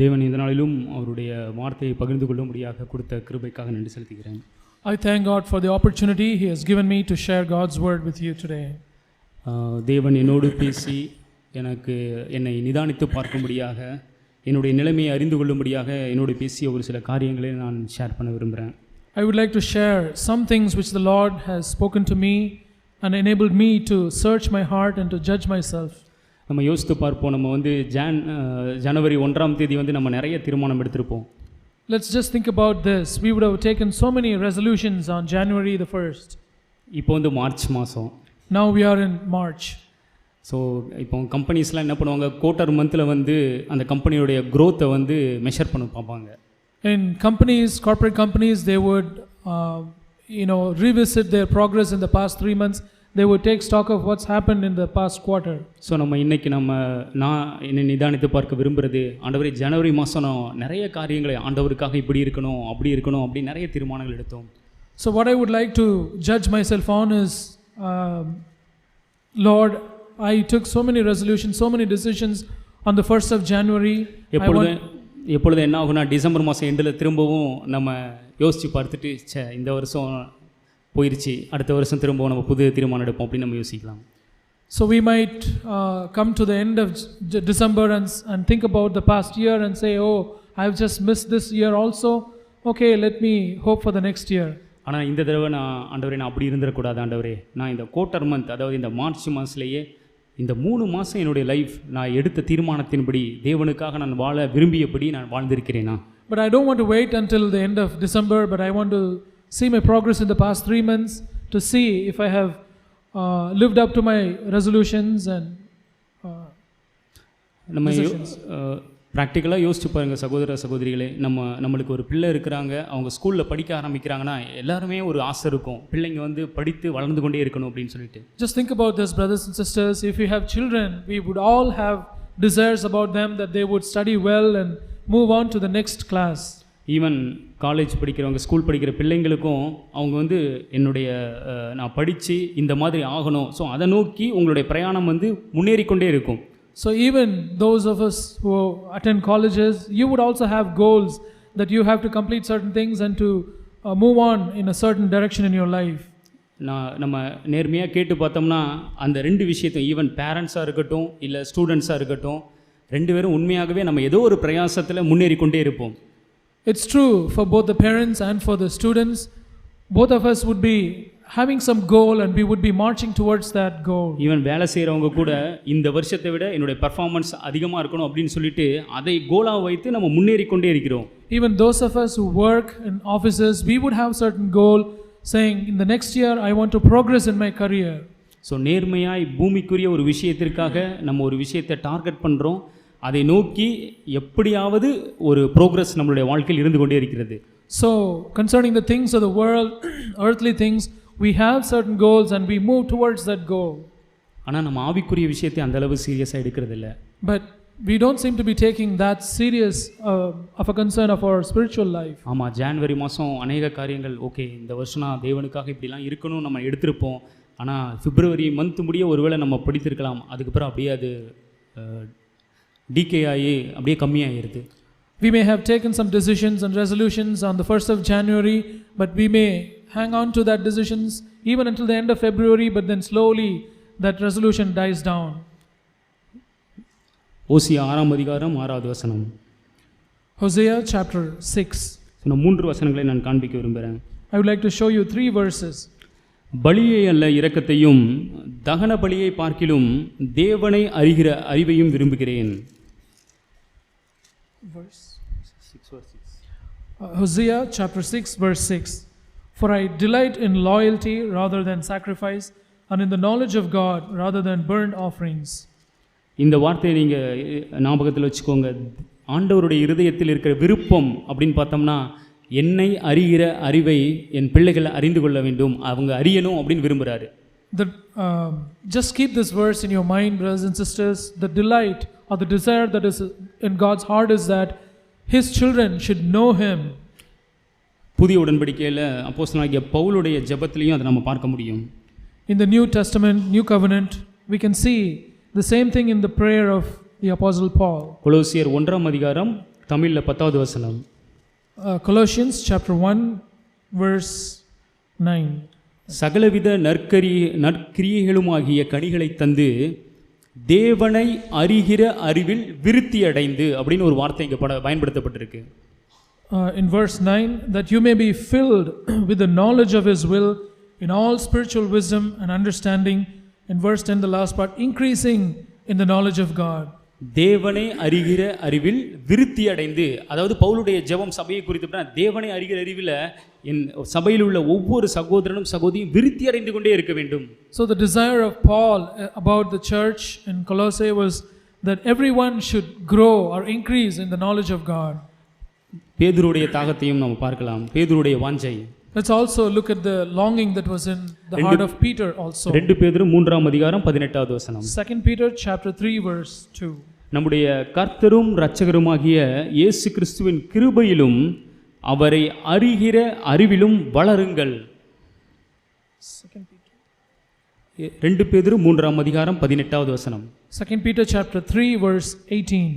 தேவன் இந்த நாளிலும் அவருடைய வார்த்தையை பகிர்ந்து கொள்ளும்படியாக கொடுத்த கிருபைக்காக நன்றி செலுத்துகிறேன். I thank God for the opportunity He has given me to share God's word with you today. தேவன் என்னோடு பேசி என்னை நிதானித்து பார்க்கும்படியாக என்னுடைய நிலைமையை அறிந்து கொள்ளும்படியாக என்னோடு பேசிய ஒரு சில காரியங்களை நான் ஷேர் பண்ண விரும்புகிறேன். I would like to share some things which the Lord has spoken to me and enabled me to search my heart and to judge myself. நம்ம யோசித்து பார்ப்போம். நம்ம ஜனவரி 1ஆம் தேதி நம்ம நிறைய தீர்மானம் எடுத்திருப்போம். Let's just think about this. We would have taken so many resolutions on January the 1st. இப்போ மார்ச் மாதம். Now we are in March. So இப்போ கம்பெனிஸ்லாம் என்ன பண்ணுவாங்க, குவார்ட்டர் மந்தில் அந்த கம்பெனியோடைய க்ரோத்தை மெஷர் பண்ண பார்ப்பாங்க. In companies, corporate companies, they would revisit their progress in the past 3 months. They would take stock of what's happened in the past quarter. So இன்னைக்கு நான் என்னை நிதானித்து பார்க்க விரும்புகிறது, ஆண்டவரே ஜனவரி மாதம் நான் நிறைய காரியங்களை ஆண்டவருக்காக இப்படி இருக்கணும் அப்படி நிறைய தீர்மானங்கள் எடுத்தோம். So what I would like to judge myself on is, Lord, I took so many resolutions, so many decisions on the 1st of January. எப்பொழுது என்ன ஆகுனா, டிசம்பர் மாதம் எண்டில் திரும்பவும் நம்ம யோசித்து பார்த்துட்டு இந்த வருஷம் போயிடுச்சு, அடுத்த வருஷம் திரும்பவும் நம்ம புது தீர்மானம் எடுப்போம் அப்படின்னு நம்ம யோசிக்கலாம். So we might come to the end of December and think about the past year and say, oh, I've just missed this year also. Okay, let me hope for the next year. ஆனால் இந்த தடவை ஆண்டவரே நான் அப்படி இருந்துடக்கூடாது. ஆண்டவரே நான் இந்த குவார்ட்டர் மந்த், அதாவது இந்த மார்ச் மாதத்துலேயே இந்த 3 மாதம் என்னுடைய லைஃப் நான் எடுத்த தீர்மானத்தின்படி தேவனுக்காக நான் வாழ விரும்பியபடி நான் வாழ்ந்திருக்கிறேனா. But I don't want to wait until the end of December, but I want to see my progress in the past 3 months to see if I have lived up to my resolutions and decisions. ப்ராக்டிக்கலாக யோசிச்சு பாருங்கள் சகோதர சகோதரிகளே, நம்மளுக்கு ஒரு பிள்ளை இருக்கிறாங்க, அவங்க ஸ்கூலில் படிக்க ஆரம்பிக்கிறாங்கன்னா எல்லாருமே ஒரு ஆசை இருக்கும், பிள்ளைங்க படித்து வளர்ந்து கொண்டே இருக்கணும் அப்படின்னு சொல்லிட்டு. Just think about this, brothers and sisters. If you have children, we would all have desires about them that they would study well and move on to the next class. Even college படிக்கிறவங்க, school படிக்கிற பிள்ளைங்களுக்கும் அவங்க என்னுடைய நான் படித்து இந்த மாதிரி ஆகணும், ஸோ அதை நோக்கி உங்களுடைய பிரயாணம் முன்னேறிக்கொண்டே இருக்கும். So even those of us who attend colleges, you would also have goals that you have to complete certain things and to move on in a certain direction in your life. நம்ம நேர்மையாக கேட்டு பார்த்தோம்னா அந்த 2 விஷயத்தையும், even பேரண்ட்ஸாக இருக்கட்டும் இல்லை ஸ்டூடெண்ட்ஸாக இருக்கட்டும், 2 பேரும் உண்மையாகவே நம்ம ஏதோ ஒரு பிரயாசத்தில் முன்னேறி கொண்டே இருப்போம். It's true for both the parents and for the students. Both of us would be having some goal and we would be marching towards that goal. Even வேலை செய்கிறவங்க கூட இந்த வருஷத்தை விட என்னுடைய பர்ஃபார்மன்ஸ் அதிகமாக இருக்கணும் அப்படின்னு சொல்லிட்டு அதை கோலாக வைத்து நம்ம முன்னேறி கொண்டே இருக்கிறோம். Even those of us who work in offices, we would have certain goal saying, in the next year I want to progress in my career. So நேர்மையாய் பூமிக்குரிய ஒரு விஷயத்திற்காக நம்ம ஒரு விஷயத்தை டார்கெட் பண்ணுறோம், அதை நோக்கி எப்படியாவது ஒரு ப்ரோக்ரஸ் நம்மளுடைய வாழ்க்கையில் இருந்து கொண்டே இருக்கிறது. So concerning the things of the world, earthly things, we have certain goals and we move towards that goal. ஆனால் நம்ம ஆவிக்குரிய விஷயத்தை அந்த அளவு சீரியஸாக எடுக்கிறது இல்லை. But we don't seem to be taking that serious of a concern of our spiritual life. ஆமாம், ஜனவரி மாதம் அநேக காரியங்கள் ஓகே, இந்த வருஷம் நான் தேவனுக்காக இப்படிலாம் இருக்கணும் நம்ம எடுத்திருப்போம். ஆனால் பிப்ரவரி மந்த் முடிய ஒருவேளை நம்ம படித்திருக்கலாம், அதுக்கப்புறம் அப்படியே அது டிகே ஆகி அப்படியே கம்மியாகிடுது. We may have taken some decisions and resolutions on the 1st of January, but we may hang on to that decisions even until the end of February, but then slowly that resolution dies down. ஓசியா 6ஆம் அதிகாரம் 6வது வசனம். Hosea chapter 6. நான் 3 வசனங்களை நான் காண்பிக்க விரும்புகிறேன். I would like to show you 3 verses. பலியை அல்ல இரக்கத்தையும் தகன பலியை பார்க்கிலும் தேவனை அறிகிற அறிவையும் விரும்புகிறேன். Hosea chapter 6 verse 6. For I delight in loyalty rather than sacrifice, and in the knowledge of God rather than burnt offerings. இந்த வார்த்தையை நீங்கள் ஞாபகத்தில் வச்சுக்கோங்க. ஆண்டவருடைய இருதயத்தில் இருக்கிற விருப்பம் அப்படின்னு பார்த்தோம்னா, என்னை அறிகிற அறிவை என் பிள்ளைகள் அறிந்து கொள்ள வேண்டும், அவங்க அறியணும் அப்படின்னு விரும்புகிறாரு. Just keep this verse in your mind, brothers and sisters. The delight or the desire that is in God's heart is that His children should know Him. புதிய உடன்படிக்கையில் அப்போஸ்தலனாகிய பவுலுடைய ஜெபத்திலையும் அதை நம்ம பார்க்க முடியும். In the New Testament, New Covenant, we can see the same thing in the prayer of the Apostle Paul. கொலோசியர் 1ஆம் அதிகாரம் தமிழில் 10வது வசனம். Colossians chapter 1 verse 9. சகலவித நற்கிரியைகளுமாகிய கனிகளை தந்து தேவனை அறிகிற அறிவில் விருத்தி அடைந்து அப்படின்னு ஒரு வார்த்தை இங்கே பயன்படுத்தப்பட்டிருக்கு. In verse 9, that you may be filled with the knowledge of His will in all spiritual wisdom and understanding. In verse 10, the last part, increasing in the knowledge of God. தேவனை அறிகிற அறிவில் விருத்தி அடைந்து, அதாவது பவுலுடைய ஜெபம் சபையை குறித்து தேவனை அறிகிற அறிவில் என் சபையில் உள்ள ஒவ்வொரு சகோதரனும் சகோதரியும் விருத்தி அடைந்து கொண்டே இருக்க வேண்டும். So the desire of Paul about the church in Colossae was that everyone should grow or increase in the knowledge of God. பேதுருடைய தாகத்தையும் நாம் பார்க்கலாம், பேதுருடைய வாஞ்சை. Let's also look at the longing that was in the heart of Peter also. 2 பேதுரு 3ஆம் அதிகாரம் 18வது வசனம். 2 Peter chapter 3 verse 2. நம்முடைய கர்த்தரும் இரட்சகருமாகிய இயேசு கிறிஸ்துவின் கிருபையிலும் அவரை அறிகிற அறிவிலும் வளருங்கள். 2 பேதுரு 3ஆம் அதிகாரம் 18வது வசனம். 2 Peter chapter 3 verse 18.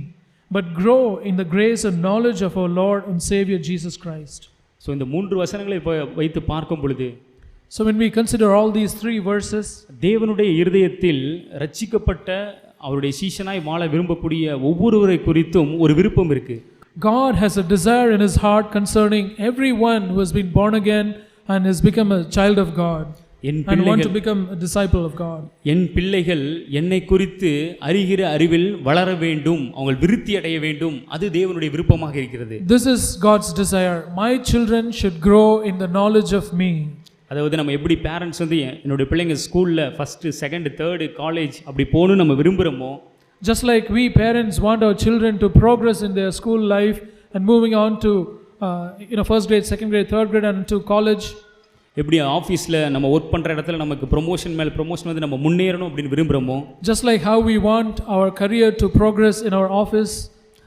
But grow in the grace and knowledge of our Lord and Savior Jesus Christ. So இந்த 3 வசனங்களை வைத்து பார்க்கும் பொழுது, so when we consider all these 3 verses, தேவனுடைய இருதயத்தில் ரட்சிக்கப்பட்ட அவருடைய சீஷனாய் வாழ விரும்பக்கூடிய ஒவ்வொருவரை குறித்தும் ஒரு விருப்பம் இருக்கு. God has a desire in His heart concerning everyone who has been born again and has become a child of God and want to become a disciple of God. என் பிள்ளைகள் என்னை குறித்து அறிகிற அறிவில் வளர வேண்டும், அவங்க விருத்தி அடைய வேண்டும், அது தேவனுடைய விருப்பமாக இருக்கிறது. This is God's desire. My children should grow in the knowledge of me. அதாவது நம்ம எப்படி பேரண்ட்ஸ் என்னுடைய பிள்ளைங்க ஸ்கூலில் ஃபஸ்ட்டு செகண்ட் தேர்டு காலேஜ் அப்படி போகணும்னு நம்ம விரும்புகிறோமோ, just like we parents want our children to progress in their school life and moving on to first grade, second grade, third grade and to college, எப்படி ஆஃபீஸில் நம்ம work பண்ணுற இடத்துல நமக்கு promotion மேலே ப்ரொமோஷன் வந்து நம்ம முன்னேறணும் அப்படின்னு விரும்புகிறோமோ, just like how we want our career to progress in our office,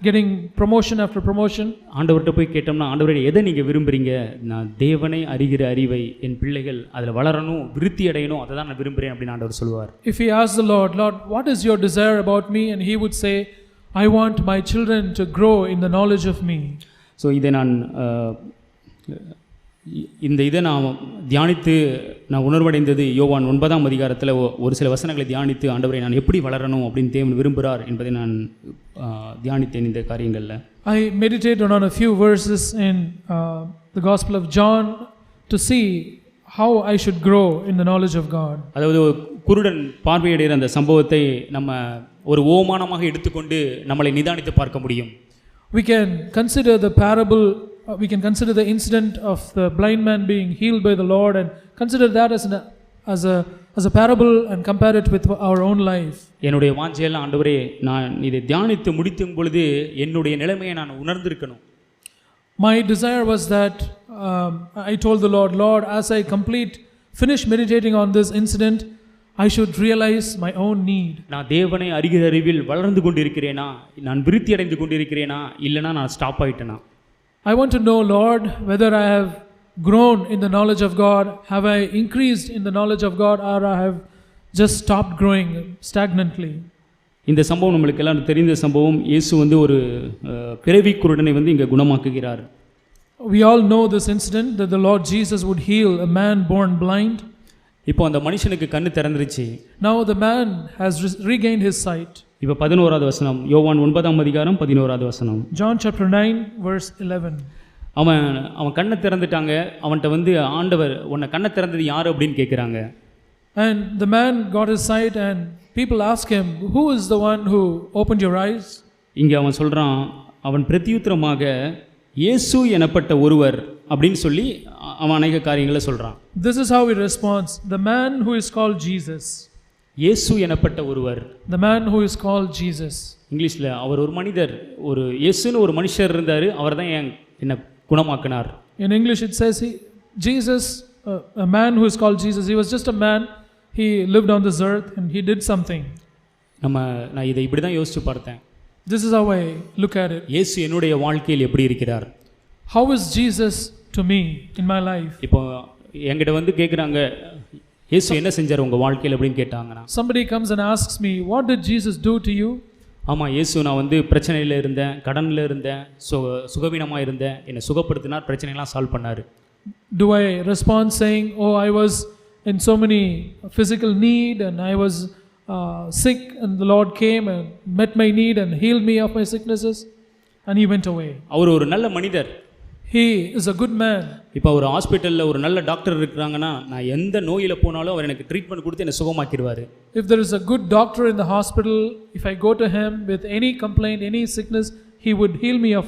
getting promotion after promotion, ஆண்டவர்கிட்ட போய் கேட்டோம்னா, ஆண்டவரே எதை நீங்கள் விரும்புகிறீங்க? நான் தேவனை அறிகிற அறிவை என் பிள்ளைகள் அதில் வளரணும், விருத்தி அடையணும், அதை தான் நான் விரும்புகிறேன் அப்படின்னு ஆண்டவர் சொல்லுவார். If we ask the Lord, Lord, what is your desire about me? And He would say, I want my children to grow in the knowledge of me. So இதை இதை நான் தியானித்து நான் உணர்வடைந்தது யோவான் 9ஆம் அதிகாரத்தில் ஒரு சில வசனங்களை தியானித்து, ஆண்டவரை நான் எப்படி வளரணும் அப்படின்னு தேவன் விரும்புகிறார் என்பதை நான் தியானித்தேன் இந்த காரியங்களில். I meditated on a few verses in the Gospel of John to see how I should grow in the knowledge of God. அதாவது குருடன் பார்வையடைகிற அந்த சம்பவத்தை நம்ம ஒரு ஓமானமாக எடுத்துக்கொண்டு நம்மளை நிதானித்து பார்க்க முடியும். We can consider the parable. We can consider the incident of the blind man being healed by the Lord and consider that as a parable and compare it with our own life. என்னுடைய வாஞ்சையெல்லாம் ஆண்டவரே, நான் இதை தியானித்து முடிக்கும் பொழுது என்னுடைய நிலைமையை நான் உணர்ந்திருக்கணும். My desire was that I told the Lord, as I finish meditating on this incident, I should realize my own need. நான் தேவனை அறிகிற அறிவில் வளர்ந்து கொண்டிருக்கிறேனா, நான் விருத்தி அடைந்து கொண்டிருக்கிறேனா, இல்லைனா நான் stop ஆயிட்டேனா? I want to know, Lord, whether I have grown in the knowledge of God, have I increased in the knowledge of God, or I have just stopped growing stagnantly. இந்த சம்பவம் நம்மளுக்கு எல்லாம் தெரிந்த சம்பவம். இயேசு ஒரு பிறவி குருடனை இங்கே குணமாக்குகிறார். We all know this incident that the Lord Jesus would heal a man born blind. இப்போ அந்த மனுஷனுக்கு கண்ணு திறந்துருச்சு. Now the man has regained his sight. இப்போ 11வது வசனம், யோவான் 9ஆம் அதிகாரம் 11வது வசனம். John chapter 9 verse 11. அவன் கண்ணை திறந்துட்டாங்க. அவன்கிட்ட ஆண்டவர், உன்னை கண்ணை திறந்தது யார் அப்படின்னு கேட்குறாங்க. And the man got his sight and people ask him, who is the one who opened your eyes? இங்கே அவன் சொல்கிறான், அவன் பிரத்யுத்தரமாக இயேசு எனப்பட்ட ஒருவர் அப்படின்னு சொல்லி அவன் அநேக காரியங்களை சொல்கிறான். This is how he responds, the man who is called Jesus. இயேசு எனப்பட்ட ஒருவர், the man who is called Jesus. இங்கிலீஷில் அவர் ஒரு மனிதர், ஒரு இயேசுன்னு ஒரு மனுஷர் இருந்தார், அவர் தான் என்னை குணமாக்கினார். In English it says Jesus, a man who is called Jesus, he was just a man, he lived on this earth and he did something. நான் இதை இப்படி தான் யோசித்து பார்த்தேன். This is how I look at it. இயேசு என்னுடைய வாழ்க்கையில் எப்படி இருக்கிறார்? How is Jesus to me in my life? இப்போ என்கிட்ட கேட்குறாங்க, இயேசு என்ன செஞ்சார் உங்கள் வாழ்க்கையில் அப்படின்னு கேட்டாங்கன்னா, somebody comes and asks me, what did Jesus do to you? ஆமாம் இயேசு நான் வந்து பிரச்சனையில் இருந்தேன், கடனில் இருந்தேன், சுகவீனமாக இருந்தேன், என்னை சுகப்படுத்தினார், பிரச்சனைலாம் சால்வ் பண்ணார். Do I respond saying, oh, I was in so many physical need and I was sick and the Lord came and met my need and healed me of my sicknesses and he went away. அவர் ஒரு நல்ல மனிதர். He is a good man. இப்போ ஒரு ஹாஸ்பிட்டலில் ஒரு நல்ல doctor இருக்கிறாங்கன்னா நான் எந்த நோயில் போனாலும் அவர் எனக்கு ட்ரீட்மெண்ட் கொடுத்து என்னை சுகமாக்கிடுவார். If there is a good doctor in the hospital, if I go to him with any complaint, any sickness, he would heal me of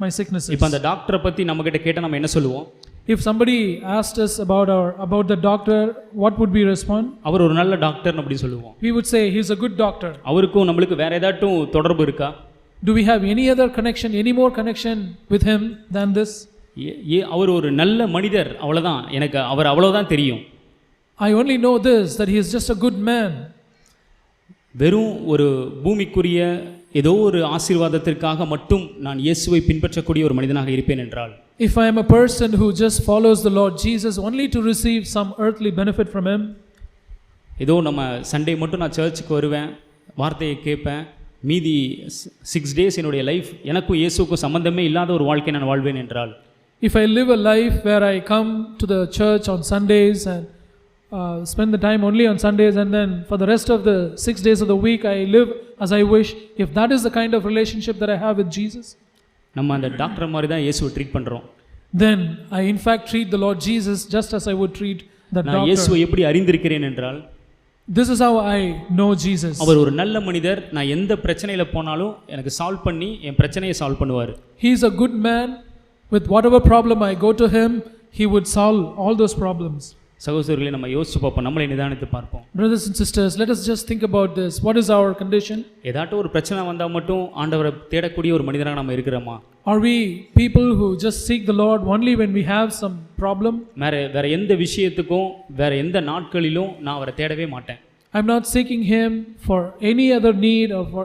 my sicknesses. இப்போ அந்த டாக்டரை பற்றி நம்மக்கிட்ட கேட்டால் நம்ம என்ன சொல்லுவோம்? If somebody asked us about the doctor, what would we respond? அவர் ஒரு நல்ல டாக்டர் அப்படி சொல்லுவோம். We would say he is a good doctor. அவருக்கும் நம்மளுக்கு வேற ஏதாட்டும் தொடர்பு இருக்கா? Do we have any other connection, any more connection with him than this? அவர் ஒரு நல்ல மனிதர், அவ்வளோதான். எனக்கு அவர் அவ்வளோதான் தெரியும். I only know this, that he is just a good man. வெறும் ஒரு பூமிக்குரிய ஏதோ ஒரு ஆசீர்வாதத்திற்காக மட்டும் நான் இயேசுவை பின்பற்றக்கூடிய ஒரு மனிதனாக இருப்பேன் என்றால், if I am a person who just follows the Lord Jesus only to receive some earthly benefit from him, ஏதோ நம்ம சண்டே மட்டும் நான் சர்ச்சுக்கு வருவேன், வார்த்தையை கேட்பேன், மீதி 6 days என்னுடைய லைஃப் எனக்கும் இயேசுக்கும் சம்பந்தமே இல்லாத ஒரு வாழ்க்கை நான் வாழ்வேன் என்றால், if I live a life where I come to the church on Sundays and spend the time only on Sundays and then for the rest of the 6 days of the week I live as I wish, if that is the kind of relationship that I have with Jesus, நம்ம அந்த doctor மாதிரி தான் இயேசுவை treat பண்ணுறோம். then I in fact treat the Lord Jesus just as I would treat that நான் இயேசுவை எப்படி அறிந்திருக்கிறேன் என்றால், this is how I know Jesus. அவர் ஒரு நல்ல மனிதர். நான் எந்த பிரச்சனையில் போனாலும் எனக்கு சால்வ் பண்ணி என் பிரச்சனையை சால்வ் பண்ணுவார். He is a good man. With whatever problem I go to him, he would solve all those problems. சகோதரர்களே, நம்ம யோசிச்சு பார்ப்போம், நம்மளை நிதானித்து பார்ப்போம். Brothers and sisters, let us just think about this. What is our condition? ஏதாட்டும் ஒரு பிரச்சனை வந்தால் மட்டும் ஆண்டவரை தேடக்கூடிய ஒரு மனிதனாக நம்ம இருக்கிறோமா? Are we people who just seek the Lord only when we have some problem? வேற எந்த விஷயத்துக்கும் வேற எந்த நாட்களிலும் நான் அவரை தேடவே மாட்டேன். I'm not seeking him for any other need or for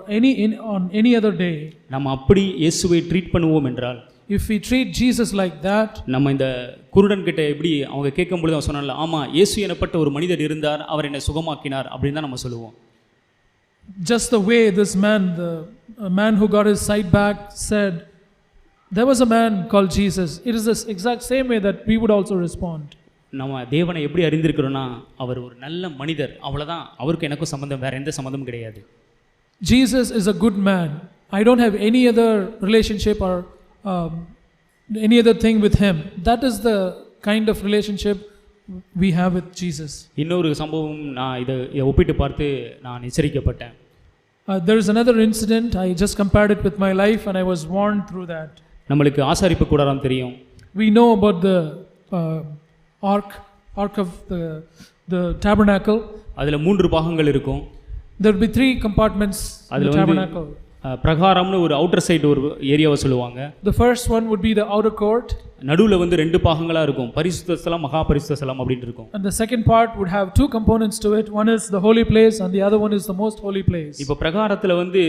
on any other day. நம்ம அப்படி இயேசுவை ட்ரீட் பண்ணுவோம் என்றால், if we treat Jesus like that, நம்ம இந்த குருடன் கிட்ட எப்படி அவங்க கேட்கும் பொழுது அவன் சொன்னால, ஆமா இயேசு எனப்பட்ட ஒரு மனிதர் இருந்தார், அவர் என்னை சுகமாக்கினார் அப்படின்னு தான் நம்ம சொல்லுவோம். just the way this man, the man who got his sight back, said there was a man called Jesus, it is the exact same way that we would also respond. நம்ம தேவனை எப்படி அறிந்திருக்கிறோம்னா, அவர் ஒரு நல்ல மனிதர், அவ்வளோதான். அவருக்கு எனக்கும் சம்பந்தம், வேற எந்த சம்பந்தமும் கிடையாது. Jesus is a good man. I don't have any other relationship or any other thing with him. That is the kind of relationship we have with Jesus. இன்னொரு சம்பவம், நான் இதை ஒப்பிட்டு பார்த்து நான் எச்சரிக்கப்பட்டேன். There is another incident. I just compared it with my life and I was warned through that. நம்மளுக்கு ஆசாரிப்பு கூடாரம் தெரியும். We know about the ark of the tabernacle. அதில் 3 பாகங்கள் இருக்கும். There will be 3 compartments in the tabernacle. பிரகாரம்னு ஒரு outer side ஒரு ஏரியாவை சொல்லுவாங்க. The first one would be the outer court. நடுவுல வந்து 2 பாகங்களா இருக்கும், பரிசுத்த ஸ்தலம், மகா பரிசுத்த ஸ்தலம் அப்படின்னு இருக்கும். And the second part would have 2 components to it. One is the holy place and the other one is the most holy place. இப்போ பிரகாரத்துல வந்து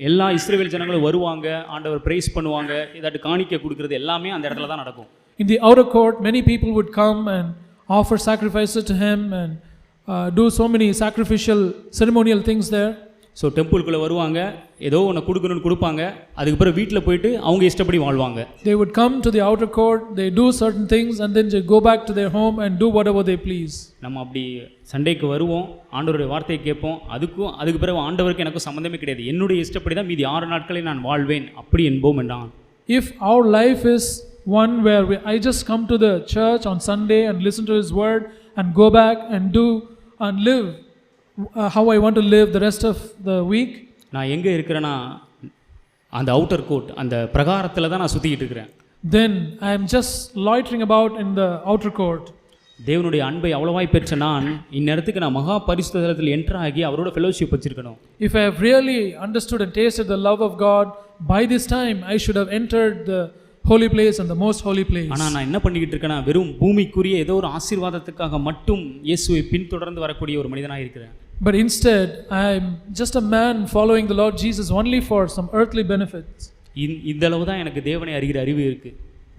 எல்லா இஸ்ரவேல் ஜனங்களும் வருவாங்க, ஆண்டவர் பிரைஸ் பண்ணுவாங்க, ஏதாட்டு காணிக்கை கொடுக்கிறது எல்லாமே அந்த இடத்துல தான் நடக்கும். In the outer court, many people would come and offer sacrifices to him and do so many sacrificial ceremonial things there. So டெம்பிள்குள்ளே வருவாங்க, ஏதோ ஒன்று கொடுக்கணும்னு கொடுப்பாங்க, அதுக்கப்புறம் வீட்டில் போயிட்டு அவங்க இஷ்டப்படி வாழ்வாங்க. They would come to the outer court, they do certain things and then they go back to their home and do whatever they please. நம்ம அப்படி சண்டேக்கு வருவோம், ஆண்டவருடைய வார்த்தையை கேட்போம், அதுக்கு பிறகு ஆண்டவருக்கு எனக்கும் சம்மந்தமே கிடையாது, என்னுடைய இஷ்டப்படி தான் மீதி 6 நாட்களை நான் வாழ்வேன் அப்படி என்போம் என்றான். If our life is one where I just come to the church on Sunday and listen to his word and go back and do and live how I want to live the rest of the week, நான் எங்கே இருக்கிறேன்னா அந்த outer court, அந்த பிரகாரத்தில் தான் நான் சுற்றிக்கிட்டு இருக்கிறேன். then I am just loitering about in the outer court. தேவனுடைய அன்பை அவ்வளவாய் பெற்ற நான் இந்நேரத்துக்கு நான் மகா பரிசுத்த ஸ்தலத்தில் என்டர் ஆகி அவரோட ஃபெலோஷிப் வச்சிருக்கணும். If I have really understood and tasted the love of God, by this time I should have entered the holy place and the most holy place. ஆனா நான் என்ன பண்ணிக்கிட்டு இருக்கேன்னா, வெறும் பூமிக்குரிய ஏதோ ஒரு ஆசீர்வாதத்துக்காக மட்டும் இயேசுவை பின்தொடர்ந்து வரக்கூடிய ஒரு மனிதனாக இருக்கிறேன். But instead I am just a man following the Lord Jesus only for some earthly benefits. இந்த அளவு தான் எனக்கு தேவனை அறிகிற அறிவு இருக்கு.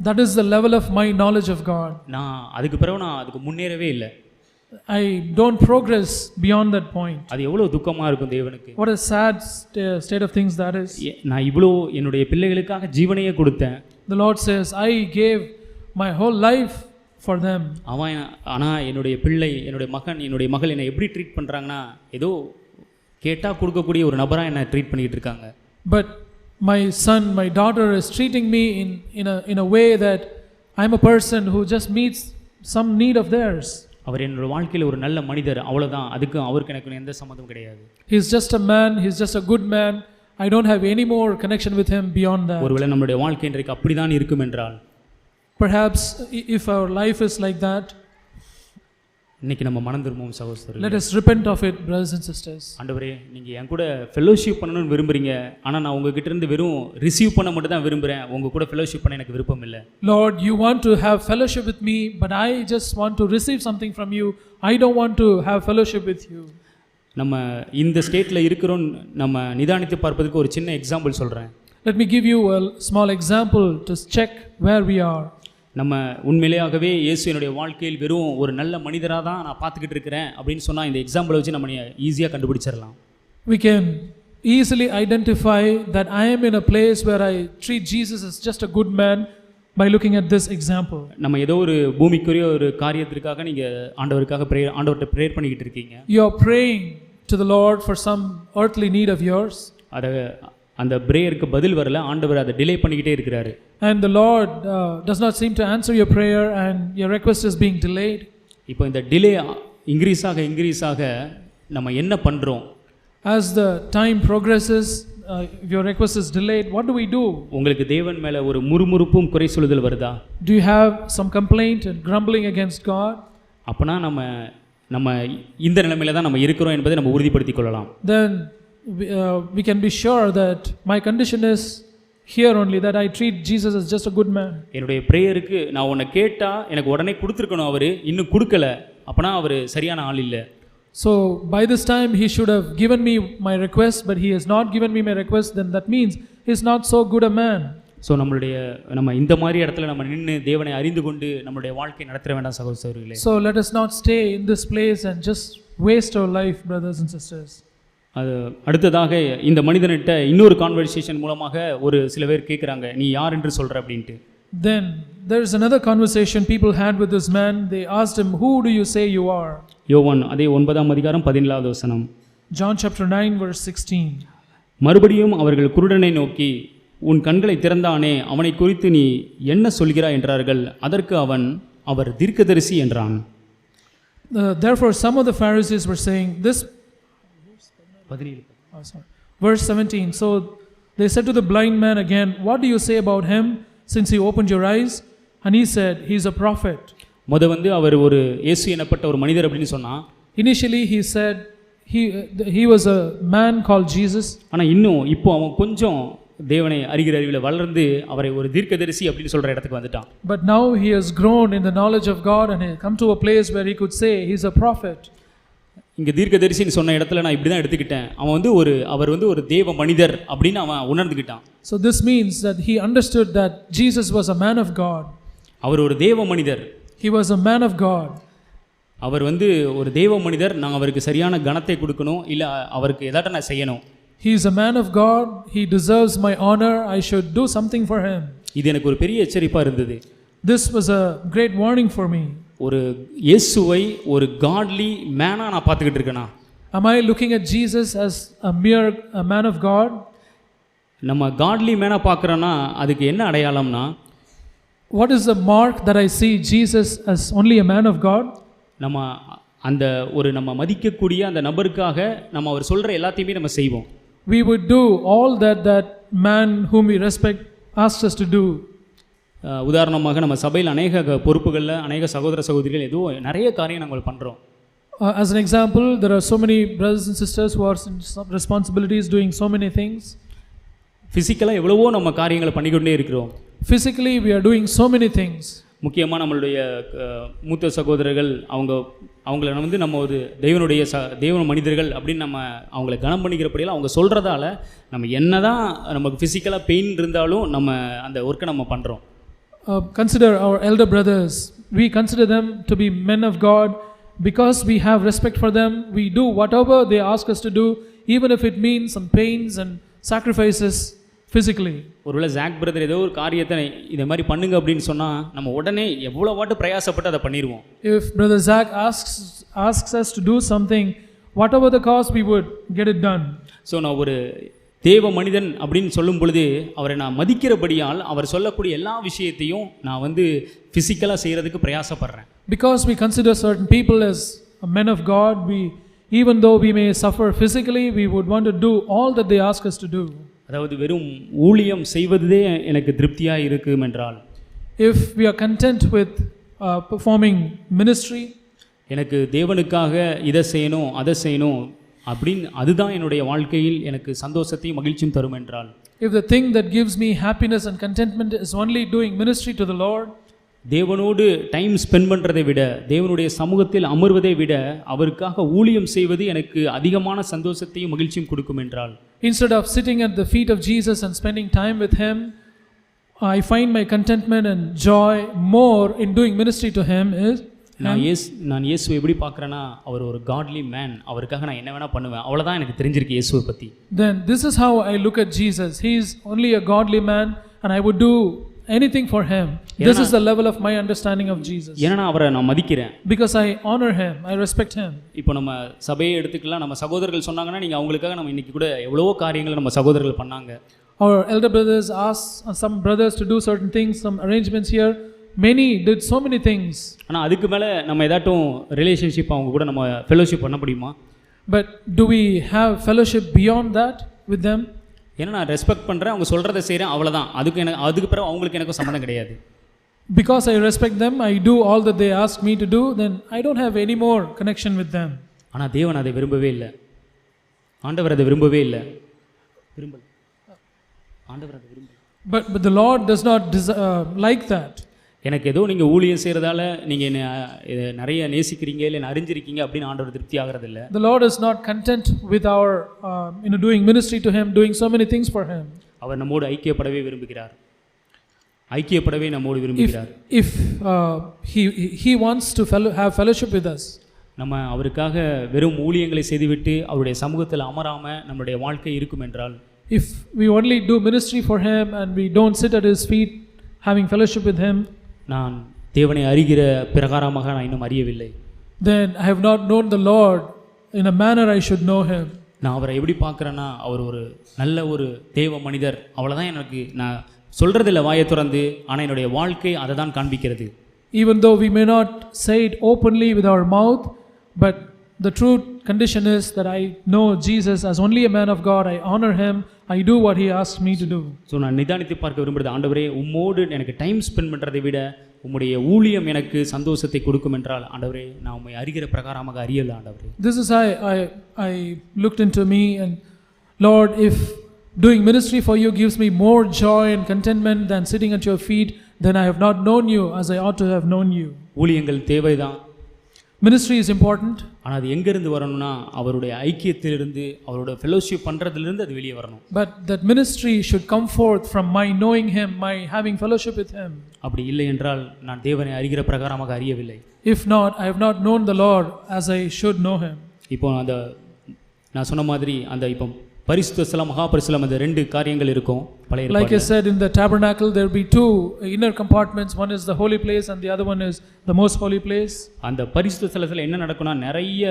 That is the level of my knowledge of God. நான் அதுக்கு பிறகு நான் அதுக்கு முன்னேறவே இல்லை. I don't progress beyond that point. அது எவ்வளோ துக்கமாக இருக்கும் தேவனுக்கு. What a sad state of things that is. நான் இவ்வளோ என்னுடைய பிள்ளைகளுக்காக ஜீவனையே கொடுத்தேன். The Lord says, I gave my whole life for them. ஆனால் என்னுடைய பிள்ளை, என்னுடைய மகன், என்னுடைய மகள் என்னை எப்படி ட்ரீட் பண்ணுறாங்கன்னா, ஏதோ கேட்டால் கொடுக்கக்கூடிய ஒரு நபராக என்னை ட்ரீட் பண்ணிக்கிட்டு இருக்காங்க. But my son, my daughter is treating me in a way that I'm a person who just meets some need of theirs. அவர் என்னோட வாழ்க்கையில் ஒரு நல்ல மனிதர், அவ்வளோதான். அதுக்கு அவருக்கு எனக்கு எந்த சம்மந்தமும் கிடையாது. He's just a man, he's just a good man. I don't have any more connection with him beyond that. ஒருவேளை நம்முடைய வாழ்க்கை இன்றைக்கு அப்படிதான் இருக்கும் என்றால், perhaps if our life is like that, இன்னைக்கு நம்ம மனம் திரும்புவோம் சகோதரர்களே. let us repent of it, brothers and sisters. ஆண்டவரே, நீங்கள் என் கூட ஃபெலோஷிப் பண்ணணும்னு விரும்புகிறீங்க, ஆனால் நான் உங்ககிட்ட இருந்து வெறும் ரிசீவ் பண்ண மட்டும் தான் விரும்புகிறேன். உங்கள் கூட ஃபெலோஷிப் பண்ண எனக்கு விருப்பம் இல்லை. Lord, you want to have fellowship with me, but I just want to receive something from you. I don't want to have fellowship with you. நம்ம இந்த ஸ்டேட்டில் இருக்கிறோம், நம்ம நிதானித்து பார்ப்பதுக்கு ஒரு சின்ன எக்ஸாம்பிள் சொல்கிறேன். Let me give you a small example to check where we are. நம்ம உண்மையிலேயாகவே இயேசு என்னுடைய வாழ்க்கையில் வெறும் ஒரு நல்ல மனிதராக தான் நான் பார்த்துக்கிட்டு இருக்கிறேன் அப்படின்னு சொன்னால் இந்த எக்ஸாம்பிளை வச்சு நம்ம ஈஸியாக கண்டுபிடிச்சிடலாம். We can easily identify that I am in a place where I treat Jesus as just a good man by looking at this example. நம்ம ஏதோ ஒரு பூமிக்குரிய ஒரு காரியத்திற்காக நீங்கள் ஆண்டவர்கிட்ட ப்ரேயர் பண்ணிக்கிட்டு இருக்கீங்க. You are praying to the Lord for some earthly need of yours. அந்த ப்ரேயருக்கு பதில் வரல, ஆண்டவர் அதை டிலே பண்ணிக்கிட்டே இருக்கிறாரு. And the Lord does not seem to answer your prayer and your request is being delayed. இப்போ இந்த டிலே இன்க்ரீஸ் ஆக நம்ம என்ன பண்ணுறோம்? As the time progresses, if your request is delayed, what do we do? உங்களுக்கு தேவன் மேலே ஒரு முறுமுறுப்பும் குறை சொல்லுதல் வருதா? Do you have some complaint and grumbling against God? அப்போனா நம்ம இந்த நிலைமையில தான் நம்ம இருக்கிறோம் என்பதை நம்ம உறுதிப்படுத்திக் கொள்ளலாம். Then we can be sure that my condition is here only, that I treat Jesus as just a good man. என்னுடைய பிரேயருக்கு நான் உன்னை கேட்டா எனக்கு உடனே கொடுத்துருக்கணும், அவர் இன்னும் கொடுக்கல, அப்பனா அவர் சரியான ஆள் இல்லை. So by this time he should have given me my request, but he has not given me my request, then that means he is not so good a man. So நம்ம இந்த மாதிரி இடத்துல நம்ம நின்று தேவனை அறிந்து கொண்டு நம்மளுடைய வாழ்க்கை நடத்த வேண்டாம் சகோதரர்களே. So let us not stay in this place and just waste our life, brothers and sisters. அது அடுத்ததாக இந்த மனிதனிட்ட இன்னொரு கான்வர்சேஷன் மூலமாக ஒரு சில பேர் கேட்குறாங்க, நீ யார் என்று சொல்கிற அப்படின்ட்டு. Then there is another conversation people had with this man. They asked him, who do you say you are? யோவான் அதே 9:17 வசனம். John chapter 9 verse 16. மறுபடியும் அவர்கள் குருடனை நோக்கி, உன் கண்களை திறந்தானே, அவனை குறித்து நீ என்ன சொல்கிறாய் என்றார்கள். அதற்கு அவர் தீர்க்கதரிசி என்றான். Therefore some of the Pharisees were saying this. Verse 17. So they said to the blind man again, what do you say about him, since he opened your eyes? And he said, he is a prophet. அவர் ஒரு இயேசு எனப்பட்ட ஒரு மனிதர் அப்படின்னு சொன்னா. Initially he said he was a man called Jesus. ஆனா இப்போ அவன் கொஞ்சம் தேவனை அறிகிற அறிவில் வளர்ந்து அவரை ஒரு தீர்க்கதரிசி அப்படின்னு சொல்ற இடத்துக்கு வந்துட்டான். But now he has grown in the knowledge of God and he come to a place where he could say he is a prophet. இங்கே தீர்க்கதரிசின்னு சொன்ன இடத்துல நான் இப்படி தான் எடுத்துக்கிட்டேன். அவர் ஒரு தேவ மனிதர் அப்படின்னு அவன் உணர்ந்துக்கிட்டான். So this means that he understood that Jesus was a man of God. அவர் ஒரு தேவ மனிதர். He was a man of God. அவர் ஒரு தேவ மனிதர், நான் அவருக்கு சரியான கணத்தை கொடுக்கணும், இல்லை அவருக்கு எதாட்ட நான் செய்யணும். He is a man of God. He deserves my honor. I should do something for him. இது எனக்கு ஒரு பெரிய எச்சரிப்பாக இருந்தது. This was a great warning for me. ஒரு இயேசுவை ஒரு காட்லி மேனா நான் பார்த்துக்கிட்டு இருக்கேனா? Am I looking at Jesus as a man of God? நம்ம காட்லி மேனா பார்க்குறோன்னா அதுக்கு என்ன அடையாளம்னா, what is the mark that I see Jesus as only a man of God? நம்ம நம்ம மதிக்கக்கூடிய அந்த நபருக்காக நம்ம அவர் சொல்கிற எல்லாத்தையுமே நம்ம செய்வோம். We would do all that man whom we respect asks us to do. உதாரணமாக நம்ம சபையில் அநேக பொறுப்புகளில் அநேக சகோதர சகோதரிகள் ஏதோ நிறைய காரியம் நாங்கள் பண்ணுறோம். As an example, there are so many brothers and sisters who are in responsibilities doing so many things. ஃபிசிக்கலாக எவ்வளவோ நம்ம காரியங்களை பண்ணிக்கொண்டே இருக்கிறோம். Physically we are doing so many things. முக்கியமாக நம்மளுடைய மூத்த சகோதரர்கள் அவங்கள நம்ம ஒரு தெய்வ மனிதர்கள் அப்படின்னு நம்ம அவங்கள கனம் பண்ணிக்கிறப்படியெல்லாம் அவங்க சொல்கிறதால நம்ம என்ன தான் நமக்கு ஃபிசிக்கலாக பெயின் இருந்தாலும் நம்ம அந்த ஒர்க்கை நம்ம பண்ணுறோம். Consider our elder brothers. We consider them to be men of God, because we have respect for them, we do whatever they ask us to do, even if it means some pains and sacrifices physically. ஒருவேளை jack brother ஏதோ ஒரு காரியத்தை இதை மாதிரி பண்ணுங்க அப்படின்னு சொன்னால் நம்ம உடனே எவ்வளோ வாட்டு பிரயாசப்பட்டு அதை பண்ணிடுவோம். If Brother Zach asks us to do something, whatever the cost, we would get it done. So நான் ஒரு தேவ மனிதன் அப்படின்னு சொல்லும் பொழுது அவரை நான் மதிக்கிறபடியால் அவர் சொல்லக்கூடிய எல்லா விஷயத்தையும் நான் வந்து ஃபிசிக்கலாக செய்கிறதுக்கு பிரயாசப்படுறேன். Because we consider certain people as men of God, even though we may suffer physically, we would want to do all that they ask us to do. அதாவது வெறும் ஊழியம் செய்வதே எனக்கு திருப்தியாக இருக்கும் என்றால், if we are content with performing ministry, எனக்கு தேவனுக்காக இதை செய்யணும் அதை செய்யணும் அப்படின்னு அதுதான் என்னுடைய வாழ்க்கையில் எனக்கு சந்தோஷத்தையும் மகிழ்ச்சியும் தரும் என்றால், if the thing that gives me happiness and contentment is only doing ministry to the Lord, தேவனோடு டைம் ஸ்பெண்ட் பண்ணுறதை விட, தேவனுடைய சமூகத்தில் அமர்வதை விட அவருக்காக ஊழியம் செய்வது எனக்கு அதிகமான சந்தோஷத்தையும் மகிழ்ச்சியும் கொடுக்கும் என்றால், instead of sitting at the feet of Jesus and spending time with him, I find my contentment and joy more in doing ministry to him. நான் இயேசுவை எப்படி பார்க்குறேன்னா, அவர் ஒரு காட்லி மேன், அவருக்காக நான் என்ன வேணால் பண்ணுவேன், அவ்வளோதான் எனக்கு தெரிஞ்சிருக்கு இயேசுவை பற்றி. Then this is how I look at Jesus. He is only a godly man and I would do anything for him. This is the level of my understanding of Jesus. ஏன்னா அவரை நான் மதிக்கிறேன். Because I honor him, I respect him. இப்போ நம்ம சபையை எடுத்துக்கலாம், நம்ம சகோதரர்கள் சொன்னாங்கன்னா நீங்கள் அவங்களுக்காக நம்ம இன்னைக்கு கூட எவ்வளவோ காரியங்களை நம்ம சகோதரர்கள் பண்ணாங்க. Our elder brothers asked some brothers to do certain things, some arrangements here. Many did so many things. ஆனால் அதுக்கு மேலே நம்ம ஏதாட்டும் ரிலேஷன்ஷிப் அவங்க கூட நம்ம ஃபெலோஷிப் பண்ண முடியுமா? But do we have fellowship beyond that with them? ஏன்னா நான் ரெஸ்பெக்ட் பண்ணுறேன், அவங்க சொல்கிறத செய்கிறேன், அவ்வளோதான். அதுக்கு பிறகு அவங்களுக்கு எனக்கும் சம்மந்தம் கிடையாது. Because I respect them, I do all that they ask me to do, then I don't have any more connection with them. ஆனால் தேவன் அதை விரும்பவே இல்லை. ஆண்டவர் அதை விரும்பவே இல்லை. ஆண்டவர் அதை விரும்பல. But the Lord does not like that. எனக்கு ஏதோ நீங்கள் ஊழியம் செய்கிறதால நீங்கள் என்ன நிறைய நேசிக்கிறீங்க இல்லை அறிஞ்சிருக்கீங்க அப்படின்னு ஆண்டவர் திருப்தி ஆகிறது இல்லை. The Lord is not content with our doing ministry to him, doing so many things for him. அவர் நம்மோடு ஐக்கியப்படவே விரும்புகிறார். ஐக்கியப்படவே நம்மோடு விரும்புகிறார். If he wants to have fellowship with us, நம்ம அவருக்காக வெறும் ஊழியங்களை செய்துவிட்டு அவருடைய சமூகத்தில் அமராமல் நம்மளுடைய வாழ்க்கை இருக்கும் என்றால், if we only do ministry for him and we don't sit at his feet having fellowship with him, நான் தேவனை அறிகிற பிரகாரமாக நான் இன்னும் அறியவில்லை. then I have not known the Lord in a manner I should know him. நான் அவரை எப்படி பார்க்குறேன்னா, அவர் ஒரு நல்ல ஒரு தேவ மனிதர், அவ்வளோதான். எனக்கு நான் சொல்கிறதில்ல வாயை திறந்து, ஆனால் என்னுடைய வாழ்க்கை அதை தான் காண்பிக்கிறது. Even though we may not say it openly with our mouth, but the true condition is that I know Jesus as only a man of God. I honor him. I do what he asks me to do. So நான் நிதானித்து பார்க்க விரும்புகிறது, ஆண்டவரே உம்மோடு எனக்கு time spend பண்ணுறதை விட உம்முடைய ஊழியம் எனக்கு சந்தோஷத்தை கொடுக்கும் என்றால், ஆண்டவரே நான் உம்மை அறிகிற பிரகாரமாக அறியல. ஆண்டவரே, this is how I looked into me, and Lord, if doing ministry for you gives me more joy and contentment than sitting at your feet, then I have not known you as I ought to have known you. ஊழியங்கள் தேவைதான், ministry is important, ஆனால் அது எங்கேருந்து வரணும்னா அவருடைய ஐக்கியத்திலிருந்து, அவரோட fellowship பண்ணுறதுலேருந்து அது வெளியே வரணும். but that ministry should come forth from my knowing him, my having fellowship with him. அப்படி இல்லை என்றால் நான் தேவனை அறிகிற பிரகாரமாக அறியவில்லை. If not, I have not known the Lord as I should know him. இப்போ நான் சொன்ன மாதிரி அந்த இப்போ பரிசுத்த ஸ்தலம், மகா பரிசுத்தலம், அந்த ரெண்டு காரியங்கள் இருக்கும் பழைய ஏற்பாட்டில். Like I said, in the tabernacle there will be two inner compartments. One is the holy place and the other one is the most holy place. அந்த பரிசுத்த ஸ்தலத்தில் என்ன நடக்கும்னா, நிறைய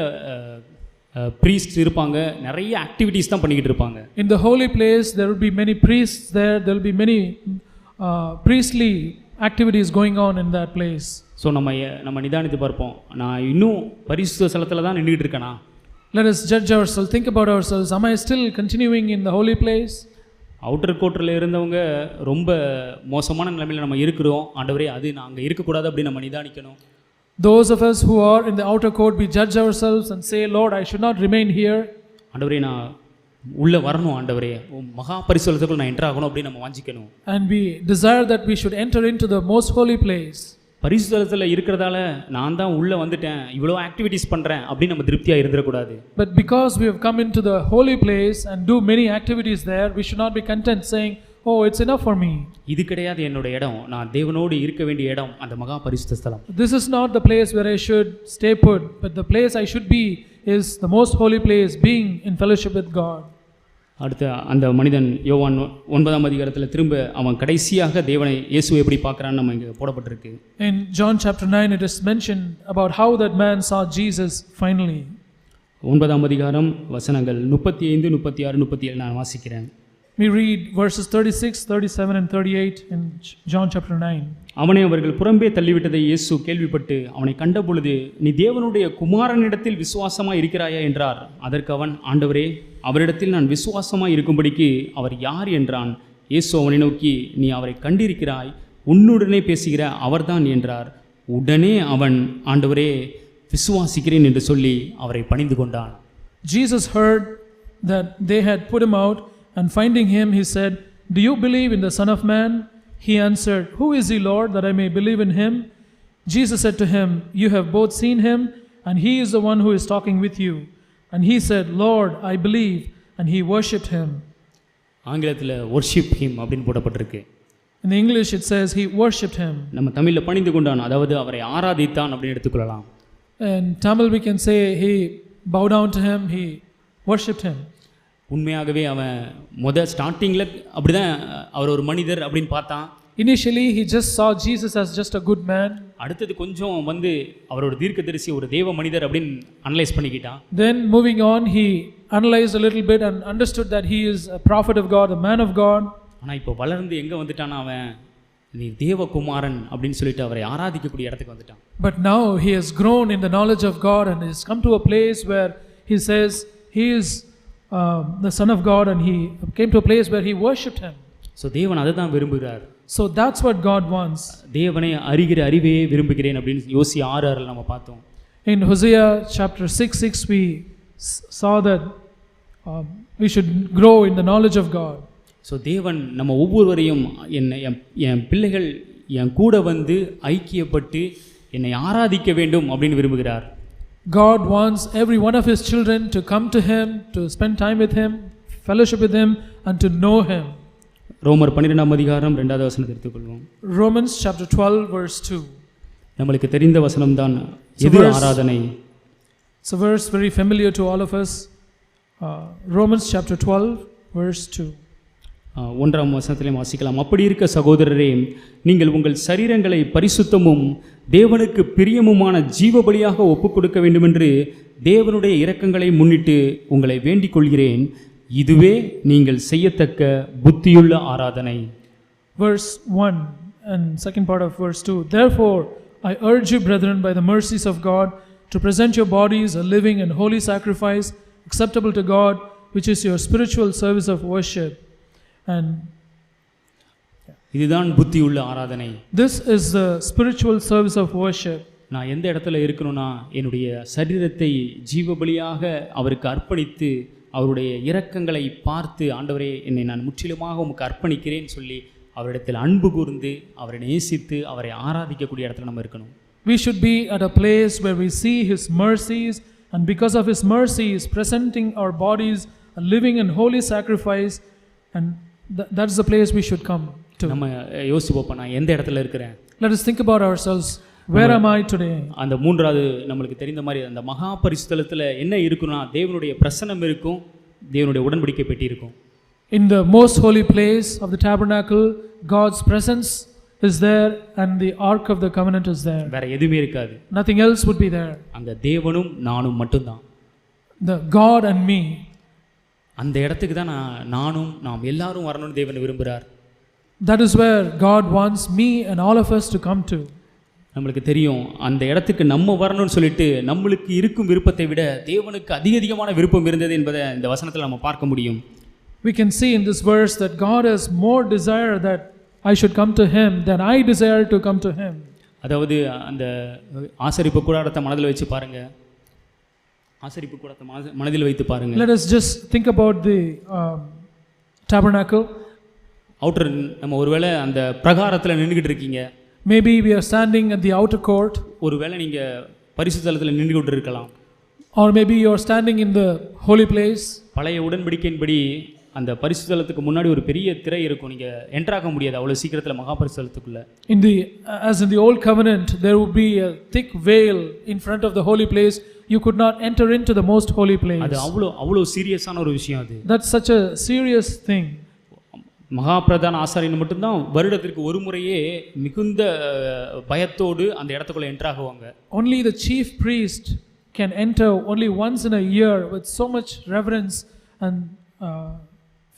priests இருப்பாங்க, நிறைய ஆக்டிவிட்டீஸ் தான் பண்ணிக்கிட்டு இருப்பாங்க. In the holy place there will be many priests there. There will be many priestly activities going on in that place. So நம்ம நிதானித்து பார்ப்போம், நான் இன்னும் பரிசுத்த ஸ்தலத்தில் தான் நின்றுட்டு இருக்கேனா? Let us judge ourselves, think about ourselves. Am I still continuing in the holy place? Outer கோர்ட்டில் இருந்தவங்க ரொம்ப மோசமான நிலைமையில் நம்ம இருக்கிறோம். ஆண்டவரே, அது நாங்கள் இருக்கக்கூடாது அப்படின்னு நம்ம நிதானிக்கணும். Those of us who are in the outer court, we judge ourselves and say, Lord, I should not remain here. ஆண்டவரே, நான் உள்ளே வரணும். ஆண்டவரே, மகா பரிசுத்தலத்துக்குள் நான் என்டர் ஆகணும் அப்படின்னு நம்ம வாஞ்சிக்கணும். And we desire that we should enter into the most holy place. பரிசுத்தலத்தில் இருக்கிறதால நான் தான் உள்ளே வந்துட்டேன், இவ்வளோ ஆக்டிவிட்டீஸ் பண்ணுறேன் அப்படின்னு நம்ம திருப்தியாக இருந்துடக்கூடாது. But because we have come into the holy place and do many activities there, we should not be content saying, oh, it's enough for me. இது கிடையாது என்னோட இடம், நான் தேவனோடு இருக்க வேண்டிய இடம் அந்த மகா பரிசுத்த ஸ்தலம். This is not the place where I should stay put, but the place I should be is the most holy place, being in fellowship with God. அடுத்து அந்த மனிதன் யோவான் 9ஆம் அதிகாரத்தில் திரும்ப அவன் கடைசியாக தேவனை இயேசுவை எப்படி பார்க்குறான்னு நம்ம இங்கே போடப்பட்டிருக்கு. In John chapter 9 it is mentioned about how that man saw Jesus finally. 9ஆம் அதிகாரம் வசனங்கள் 35, 36, 37 நான் வாசிக்கிறேன். We read verses 36, 37 and 38 in John chapter 9. அவனை அவர்கள் புறம்பே தள்ளிவிட்டதை இயேசு கேள்விப்பட்டு அவனை கண்டபொழுது, நீ தேவனுடைய குமாரனிடத்தில் விசுவாசமாய் இருக்கிறாயா என்றார். அதற்கு அவன், ஆண்டவரே, அவரிடத்தில் நான் விசுவாசமாய் இருக்கும்படிக்கு அவர் யார் என்றான். இயேசு அவனை நோக்கி, நீ அவரை கண்டிருக்கிறாய், உன்னுடனே பேசுகிற அவர்தான் என்றார். உடனே அவன், ஆண்டவரே, விசுவாசிக்கிறேன் என்று சொல்லி அவரை பணிந்து கொண்டான். Jesus heard that they had put him out, and finding him he said, do you believe in the Son of Man? He answered, who is he, Lord, that I may believe in him? Jesus said to him, you have both seen him, and he is the one who is talking with you. And he said, Lord, I believe, and he worshipped him. ஆங்கிலத்தில் worship him அப்படின்னு போடப்பட்டிருக்கு. In English it says he worshipped him. நம்ம தமிழில் பணிந்து கொண்டான், அதாவது அவரை ஆராதித்தான் அப்படின்னு எடுத்துக்கொள்ளலாம். In Tamil we can say he bowed down to him, he worshipped him. உண்மையாகவே அவன் ஸ்டார்டிங்கில் அப்படி தான் அவர் ஒரு மனிதர் அப்படின்னு பார்த்தான். Initially he just saw Jesus as just a good man. அடுத்தது கொஞ்சம் அவரோட தீர்க்கதரிசி ஒரு தேவ மனிதர் அப்படின்னு analyse பண்ணிக்கிட்டான். Then moving on he analyzed a little bit and understood that he is a prophet of God, a man of God. ஆனால் இப்போ வளர்ந்து எங்கே வந்துட்டானா அவன், நீ தேவகுமாரன் அப்படின்னு சொல்லிட்டு அவரை ஆராதிக்கக்கூடிய இடத்துக்கு வந்துட்டான். But now he has grown in the knowledge of God and has come to a place where he says he is the Son of God, and he came to a place where he worshipped him. So தேவன் அதை தான் விரும்புகிறார். So that's what God wants. தேவனை அறிகிற அறிவே விரும்புகிறேன் அப்படின்னு யோசி 6:6 நம்ம பார்த்தோம். In Hosea chapter 6:6 we saw that we should grow in the knowledge of God. So தேவன் நம்ம ஒவ்வொருவரையும் என் பிள்ளைகள் என் கூட ஐக்கியப்பட்டு என்னை ஆராதிக்க வேண்டும் அப்படின்னு விரும்புகிறார். God wants every one of his children to come to him, to spend time with him, fellowship with him, and to know him. ரோமர் 12ஆம் அதிகாரம் 2வது வசனத்தை எடுத்துக்கொள்வோம். Romans chapter 12 verse 2. நம்மளுக்கு தெரிந்த வசனம் தான் எது ஆராதனை. It's a verse very familiar to all of us. Romans chapter 12 verse 2. 1ஆம் வசனத்திலே வாசிக்கலாம். அப்படி இருக்க சகோதரரே, நீங்கள் உங்கள் சரீரங்களை பரிசுத்தமும் தேவனுக்கு பிரியமுமான ஜீவபலியாக ஒப்புக் கொடுக்க வேண்டுமென்று தேவனுடைய இரக்கங்களை முன்னிட்டு உங்களை வேண்டிக் கொள்கிறேன். இதுவே நீங்கள் செய்யத்தக்க புத்தியுள்ள ஆராதனை. Verse 1 and second part of verse 2. Therefore I urge you, brethren, by the mercies of God, to present your bodies a living and holy sacrifice, acceptable to God, which is your spiritual service of worship. And இதுதான் புத்தியுள்ள ஆராதனை. This is the spiritual service of worship. நான் எந்த இடத்துல இருக்கணும்னா, என்னுடைய சரீரத்தை ஜீவபலியாக அவருக்கு அர்ப்பணித்து அவருடைய இரக்கங்களை பார்த்து, ஆண்டவரே, என்னை நான் முற்றிலுமாக உமக்கு அர்ப்பணிக்கிறேன்னு சொல்லி அவரிடத்தில் அன்பு கூர்ந்து அவரை நேசித்து அவரை ஆராதிக்கக்கூடிய இடத்துல நம்ம இருக்கணும். We should be at a place where we see his mercies, and because of his mercies presenting our bodies a living and holy sacrifice, and that's the place we should come to. நம்ம யோசிச்சு பார்ப்போம், நான் எந்த இடத்துல இருக்கிறேன். Let us think about ourselves. Where am I today? அந்த மூன்றாவது நம்மளுக்கு தெரிந்த மாதிரி அந்த மகா பரிசுத்தலத்தில் என்ன இருக்குன்னா, தேவனுடைய பிரசன்னம் இருக்கும், தேவனுடைய உடன்படிக்கை பெட்டி இருக்கும். In the most holy place of the tabernacle, God's presence is there and the ark of the covenant is there. வேற எதுவுமே இருக்காது. Nothing else would be there. அங்க தேவனும் நானும் மட்டும்தான். The God and me. அந்த இடத்துக்கு தான் நாம் எல்லாரும் வரணும்னு தேவன் விரும்புகிறார். That is where God wants me and all of us to come to. நம்மளுக்கு தெரியும், அந்த இடத்துக்கு நம்ம வரணும்னு சொல்லிட்டு நம்மளுக்கு இருக்கும் விருப்பத்தை விட தேவனுக்கு அதிகமான விருப்பம் இருந்தது என்பதை இந்த வசனத்தில் நம்ம பார்க்க முடியும். We can see in this verse that God has more desire that I should come to him than I desire to come to him. அதாவது அந்த ஆசரிப்பு கூடாரத்தை மனதில் வச்சு பாருங்க. ஆசரிப்பு கூடாரத்தை மனதில் வைத்து பாருங்க. Let us just think about the tabernacle. Outer நம்ம ஒருவேளை அந்த பிரகாரத்தில் நின்றுக்கிட்டு இருக்கீங்க. Maybe we are standing at the outer court. ஒருவேளை நீங்கள் பரிசுத்தலத்தில் நின்றுக்கிட்டு இருக்கலாம். Or maybe you are standing in the holy place. பழைய உடன்படிக்கையின்படி அந்த பரிசுத்தலத்துக்கு முன்னாடி ஒரு பெரிய திரை இருக்கும், நீங்கள் என்ட்ராக முடியாது அவ்வளோ சீக்கிரத்தில் மகா பரிசுத்தலத்துக்குள்ள. As in the old covenant, there would be a thick veil in front of the holy place. You could not enter into the most holy place. அது அவ்வளோ சீரியஸான ஒரு விஷயம் அது. That's such a serious thing. மகா பிரதான ஆசாரியன் மட்டும்தான் வருடத்திற்கு ஒரு முறையே மிகுந்த பயத்தோடு அந்த இடத்துக்குள்ள என்ட்ராகுவாங்க. Only the chief priest can enter only once in a year with so much reverence and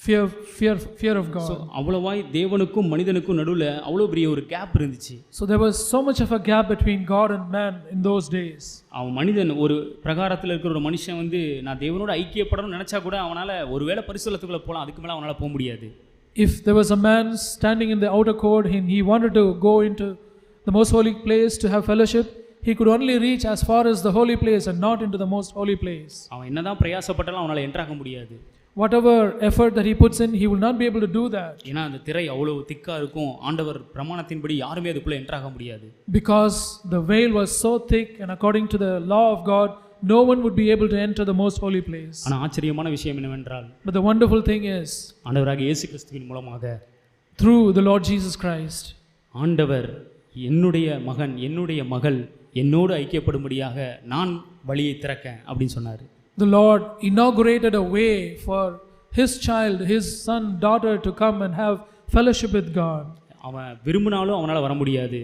fear of God. So அவ்வளவாய் தேவனுக்கும் மனிதனுக்கும் நடுவுல அவ்வளோ பெரிய ஒரு கேப் இருந்துச்சு. So there was so much of a gap between God and man in those days. அவன் மனிதன் ஒரு பிரகாரத்தில் இருக்கிற ஒரு மனுஷன் வந்து நான் தேவனோட ஐக்கியப்படணும்னு நினைச்சா கூட அவனால ஒருவேளை பரிசுத்தலத்துக்குள்ள போகலாம், அதுக்கு மேலே அவனால போக முடியாது. If there was a man standing in the outer court and he wanted to go into the most holy place to have fellowship, he could only reach as far as the holy place and not into the most holy place. அவன் என்னதான் பிரயாசப்பட்டாலும் அவனால என்ட்ராக முடியாது. Whatever effort that he puts in, he will not be able to do that. ஏன்னா அந்த திரை அவ்வளவு திக்கா இருக்கும், ஆண்டவர் பிரமாணத்தின்படி யாருமே அதுக்குள்ள என்ட்ராக முடியாது. Because the veil was so thick, and according to the law of God, no one would be able to enter the most holy place. ஆனா ஆச்சரியமான விஷயம் என்னவென்றால், But the wonderful thing is, ஆண்டவராகிய இயேசு கிறிஸ்துவின் மூலமாக through the Lord Jesus Christ, ஆண்டவர் என்னுடைய மகன் என்னுடைய மகள் என்னோடு ஐக்கியப்படும்படியாக நான் வழியை திறக்கேன் அப்படின்னு சொன்னார். the Lord inaugurated a way for his child, his son, daughter to come and have fellowship with God. அவன் விரும்பினாலும் அவனால வர முடியாது.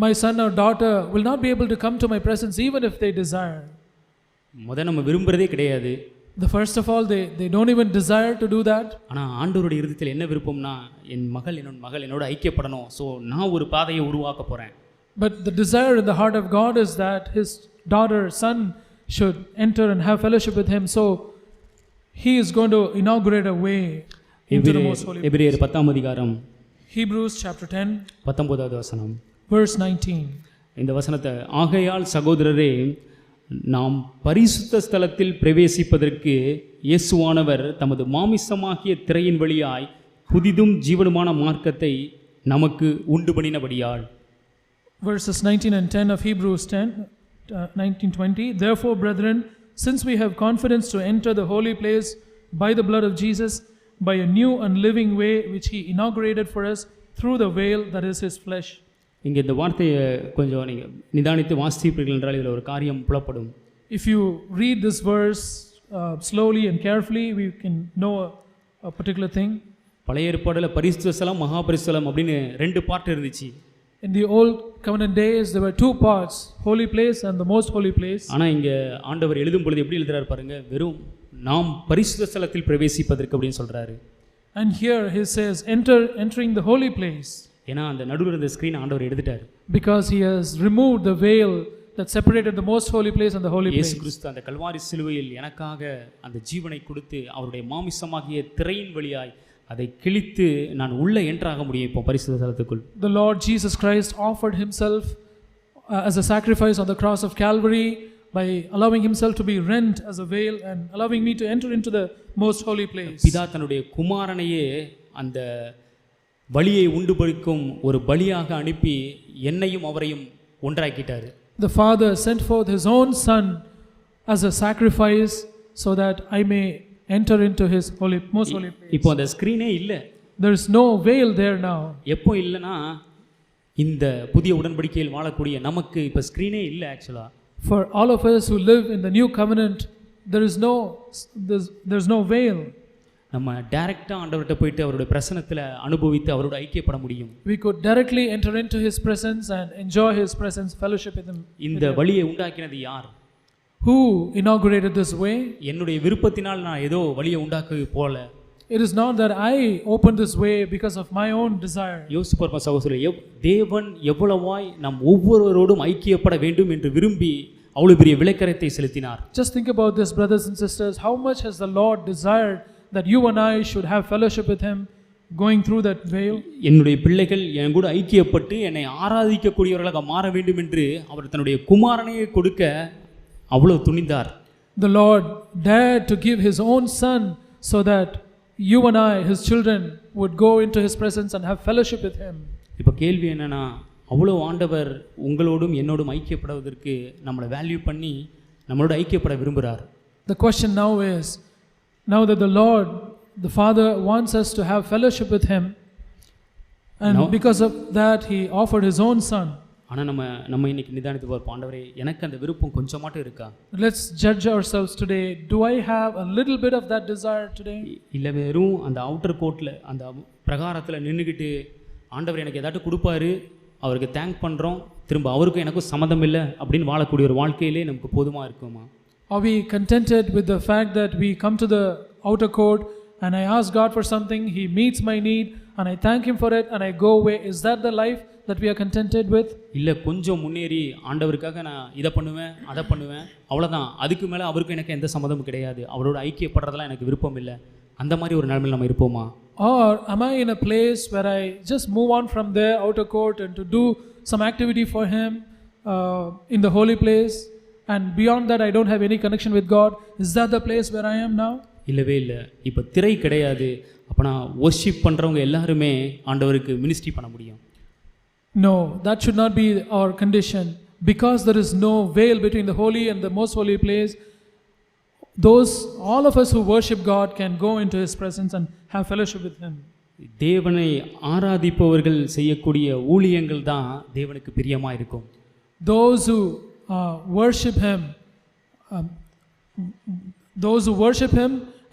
My son or daughter will not be able to come to my presence even if they desire. நம்ம விரும்புறதே கிடையாது. The first of all, they don't even desire to do that. ஆனா ஆண்டவருடைய இருதயத்தில் என்ன விருப்பம்னா, என் மகள் என்னோட ஐக்கியப்படணும், ஸோ நான் ஒரு பாதையை உருவாக்க போறேன். But the desire in the heart of God is that his daughter, son should enter and have fellowship with him. So he is going to inaugurate a way into the most holy place. எபிரேயர் 10ஆம் அதிகாரம் Hebrews chapter 10 19வது வசனம், verse 19. இந்த வசனத்தை, ஆகையால் சகோதரரே, நாம் பரிசுத்த ஸ்தலத்தில் பிரவேசிப்பதற்கு இயேசுவானவர் தமது மாமிசமாகிய திரையின் வழியாய் புதிதும் ஜீவனுமான மார்க்கத்தை நமக்கு உண்டு பண்ணினபடியால். Verses 19 and 10 of Hebrews 19:20. Therefore, brethren, since we have confidence to enter the holy place by the blood of Jesus, by a new and living way which he inaugurated for us through the veil that is his flesh. இங்கே இந்த வார்த்தையை கொஞ்சம் நீங்கள் நிதானித்து வாசிப்பீர்கள் என்றால் இதில் ஒரு காரியம் புலப்படும். If you read this verse slowly and carefully, we can know a particular thing. பழைய ஏற்பாடில் பரிசுத்த ஸ்தலம் மகா பரிசுத்தலம் அப்படின்னு 2 பார்ட் இருந்துச்சு. In the old covenant days, there were 2 parts, holy place and the most holy place. ஆனால் இங்கே ஆண்டவர் எழுதும் பொழுது எப்படி எழுதுறாரு பாருங்க, வெறும் நாம் பரிசுத்த ஸ்தலத்தில் பிரவேசிப்பதற்கு அப்படின்னு சொல்றாரு. And here he says entering the holy place. ஏன்னா அந்த நடுவில் இருந்த ஸ்கிரீன் ஆண்டவர் எடுத்துட்டார். Because he has removed the veil that separated the most holy place and the holy place. இயேசு கிறிஸ்து அந்த கல்வாரி சிலுவையில் எனக்காக அந்த ஜீவனை கொடுத்து அவருடைய மாமிசமாகிய திரையின் வழியாய் அதை கிழித்து நான் உள்ள என்ட்ராக முடியும் இப்போ பரிசுத்த ஸ்தலத்துக்குள். The Lord Jesus Christ offered himself as a sacrifice on the cross of Calvary by allowing himself to be rent as a veil and allowing me to enter into the most holy place. பிதா தன்னுடைய குமாரனையே அந்த பலியை உண்டு பலிக்கும் ஒரு பலியாக அனுப்பி என்னையும் அவரையும் ஒன்றாக்கிட்டார். The Father sent forth his own Son as a sacrifice so that I may enter into his most holy place. இப்போ அந்த ஸ்கிரீனே இல்ல. There is no veil there now. எப்போ இல்லனா, இந்த புதிய உடன்படிக்கையில் வாழக்கூடிய நமக்கு இப்போ ஸ்கிரீனே இல்ல. ஆக்சுவலா for all of us who live in the new covenant, there's no veil. நம்ம டைரக்டா ஆண்டவர்கிட்ட போயிட்டு அவருடைய பிரசன்னத்துல அனுபவித்து அவரோட ஐக்கியப்பட முடியும். We could directly enter into his presence and enjoy his presence, fellowship with him. இந்த வழியை உண்டாக்கினது யார்? Who inaugurated this way? என்னுடைய விருப்பத்தினால் நான் ஏதோ வழியை உண்டாக்க போல. It is not that I opened this way because of my own desire. யோசிப்போம் சகோதரர்களே, தேவன் எவ்வளவாய் நாம் ஒவ்வொருவரோடும் ஐக்கியப்பட வேண்டும் என்று விரும்பி அவ்வளவு பெரிய விலைக்கரத்தை செலுத்தினார். Just think about this, brothers and sisters. How much has the Lord desired that you and I should have fellowship with him, going through that veil? என்னுடைய பிள்ளைகள் என் கூட ஐக்கியப்பட்டு என்னை ஆராதிக்கக்கூடியவர்களாக மாற வேண்டும் என்று அவர் தன்னுடைய குமாரனையே கொடுக்க அவ்வளவு துணிந்தார். The Lord dared to give his own son so that you and I, his children, would go into his presence and have fellowship with him. இப்போ கேள்வி என்னன்னா, அவ்வளோ ஆண்டவர் உங்களோடும் என்னோடும் ஐக்கியப்படுவதற்கு நம்மளை வேல்யூ பண்ணி நம்மளோட ஐக்கியப்பட விரும்புகிறார். The question now is, now that the Lord the Father wants us to have fellowship with Him, and No. because of that, He offered His own Son. ஆனால் நம்ம இன்னைக்கு நிதானித்து பார்ப்போம், ஆண்டவரே எனக்கு அந்த விருப்பம் கொஞ்சமாட்டும் இருக்கா? Let's judge ourselves today. Do I have a little bit of that desire today? இல்லை வெறும் அந்த அவுட்டர் கோர்ட்டில் அந்த பிரகாரத்தில் நின்றுக்கிட்டு ஆண்டவர் எனக்கு ஏதாட்டும் கொடுப்பாரு, அவருக்கு தேங்க் பண்ணுறோம், திரும்ப அவருக்கும் எனக்கும் சம்மந்தம் இல்லை அப்படின்னு வாழக்கூடிய ஒரு வாழ்க்கையிலே நமக்கு போதுமாக இருக்குமா? Are we contented with the fact that we come to the outer court and I ask God for something, He meets my need and I thank Him for it and I go away? Is that the life that we are contented with? இல்லை கொஞ்சம் முன்னேறி ஆண்டவருக்காக நான் இதை பண்ணுவேன் அதை பண்ணுவேன் அவ்வளோதான், அதுக்கு மேலே அவருக்கும் எனக்கு எந்த சம்மதமும் கிடையாது, அவரோட ஐக்கியப்படுறதெல்லாம் எனக்கு விருப்பம் இல்லை, அந்த மாதிரி ஒரு நிலைமையில் நம்ம இருப்போமா? Or am I in a place where I just move on from there, outer court, and to do some activity for Him in the holy place, and beyond that I don't have any connection with God? Is that the place where I am now? இல்லவே இல்லை. இப்போ திரை கிடையாது, அப்போ நான் worship பண்ணுறவங்க எல்லாருமே ஆண்டவருக்கு மினிஸ்ட்ரி பண்ண முடியும். No, that should not be our condition. Because there is no veil between the holy and the most holy place, all of us who worship God can go into His presence and have fellowship with Him. தேவனை ஆராதிப்பவர்கள் செய்யக்கூடிய ஊழியங்கள் தான் தேவனுக்கு பிரியமாக இருக்கும். Those who worship Him,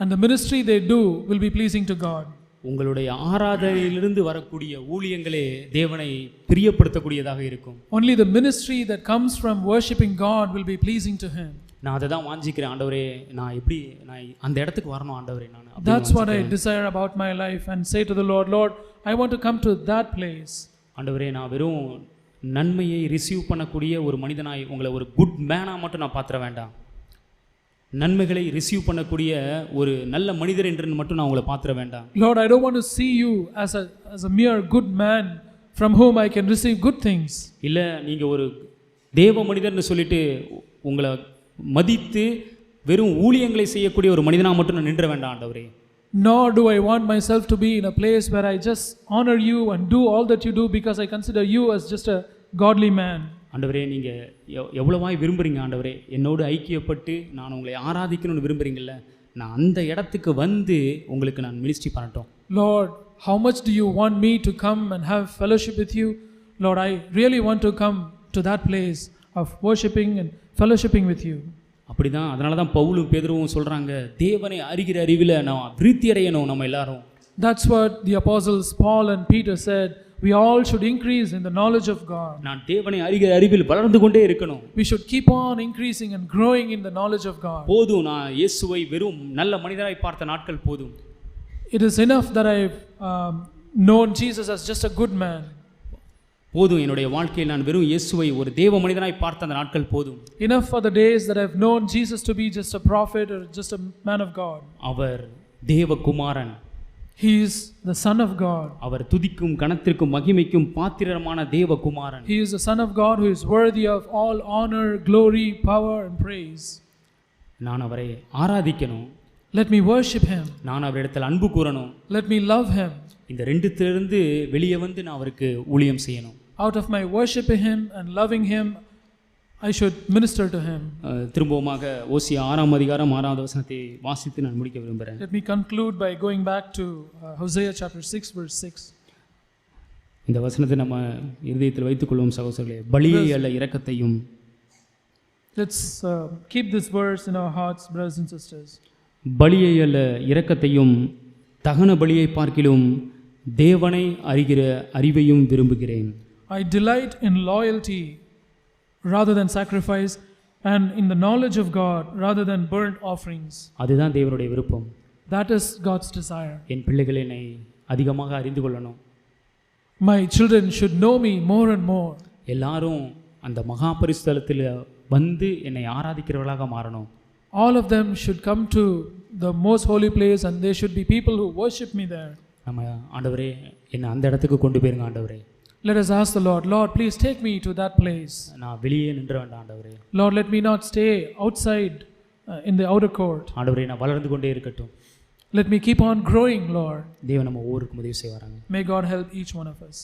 and the ministry they do will be pleasing to God. உங்களுடைய ஆராதனையிலிருந்து வரக்கூடிய ஊழியங்களே தேவனை பிரியப்படுத்தக்கூடியதாக இருக்கும். Only the ministry that comes from worshiping God will be pleasing to Him. நான் அதை தான் வாஞ்சிக்கிறேன், ஆண்டவரே நான் அந்த இடத்துக்கு வரணும் ஆண்டவரே. That's what I desire about my life and say to the Lord, Lord, I want to come to that place. ஆண்டவரே நான் வெறும் நன்மையை ரிசீவ் பண்ணக்கூடிய ஒரு மனிதனாய் உங்களை ஒரு குட் மேனாக மட்டும் நான் பாத்திர வேண்டாம், நன்மைகளை ரிசீவ் பண்ணக்கூடிய ஒரு நல்ல மனிதர் என்று மட்டும் நான் உங்களை பாத்திர வேண்டாம். Lord, I don't want to see you as a mere good man from whom I can receive good things. இல்ல நீங்க ஒரு தேவ மனிதர்னு சொல்லிட்டு உங்களை மதித்து வெறும் ஊழியங்களை செய்யக்கூடிய ஒரு மனிதனா மட்டும் நான் நின்ற வேண்டாம் ஆண்டவரே. Nor do I want myself to be in a place where I just honor you and do all that you do because I consider you as just a godly man. ஆண்டவரே நீங்க எவ்வளவாய் விரும்புறீங்க ஆண்டவரே, என்னோடு ஐக்கியப்பட்டு நான் உங்களை ஆராதிக்கணும்னு விரும்புறீங்கல்ல, நான் அந்த இடத்துக்கு வந்து உங்களுக்கு நான் மினிஸ்ட்ரி பண்ணட்டும். Lord, how much do you want me to come and have fellowship with you? Lord, I really want to come to that place of worshiping and fellowshipping with you. அப்படிதான், அதனால தான் பவுலும் பேதுருவும் சொல்றாங்க, தேவனை அறிகிற அறிவில் நான் விருத்தி அடையணும் நம்ம எல்லாரும். That's what the apostles Paul and Peter said. We all should increase in the knowledge of God. நான் தேவனை அறிகிற அறிவில் வளர்ந்து கொண்டே இருக்கணும். We should keep on increasing and growing in the knowledge of God. போதும் நான் இயேசுவை வெறும் நல்ல மனிதராய் பார்த்த நாட்கள் போதும். It is enough that I've known Jesus as just a good man. போதும் என்னுடைய வாழ்க்கையில் நான் வெறும் இயேசுவை ஒரு தேவ மனிதனாய் பார்த்த அந்த நாட்கள் போதும். Enough for the days that I've known Jesus to be just a prophet or just a man of God. அவர் தேவகுமாரன். He is the Son of God. அவர் துதிக்கும் கனத்திற்கும் மகிமைக்கும் பாத்திரமான தேவகுமாரன். He is the Son of God who is worthy of all honor, glory, power and praise. நான் அவரை ஆராதிக்கணும். Let me worship Him. நான் அவரிடத்தில் அன்பு கூறணும். Let me love Him. இந்த ரெண்டுத்திலிருந்து வெளியே வந்து நான் அவருக்கு ஊழியம் செய்யணும். Out of my worshiping Him and loving Him, I should minister to Him. திரும்பவுமாக ஓசியா 6ஆம் அதிகாரம் 6வது வசனத்தை வாசித்து நான் முடிக்க விரும்புகிறேன். Let me conclude by going back to Hosea chapter 6 verse 6. இந்த வசனத்தை நம்ம இதயத்தில் வைத்துக் கொள்வோம் சகோதரர்களே. பலியை அல்ல இரக்கத்தையும். Let's keep this verse in our hearts, brothers and sisters. பலியை அல்ல இரக்கத்தையும் தகன பலியை பார்க்கிலும் தேவனை அறிகிற அறிவையும் விரும்புகிறேன். I delight in loyalty rather than sacrifice and in the knowledge of God rather than burnt offerings. அதுதான் தேவனுடைய விருப்பம். That is God's desire. என் பிள்ளைகள் என்னை அதிகமாக அறிந்து கொள்ளணும். My children should know me more and more. எல்லாரும் அந்த மகா பரிசுத்தலத்தில் வந்து என்னை ஆராதிக்கிறவர்களாக மாறணும். All of them should come to the most holy place and they should be people who worship me there. நம்ம ஆண்டவரே என்னை அந்த இடத்துக்கு கொண்டு போயிருங்க ஆண்டவரே. Let us ask the Lord, Lord, please take me to that place. நான் வெளியே நின்ற வேண்டாம் ஆண்டவரே. Lord, let me not stay outside in the outer court. ஆண்டவரே நான் வளர்ந்து கொண்டே இருக்கட்டும். Let me keep on growing, Lord. தேவன் நம்ம ஒவ்வொருவருக்கும் உதவி செய்வாராங்க. May God help each one of us.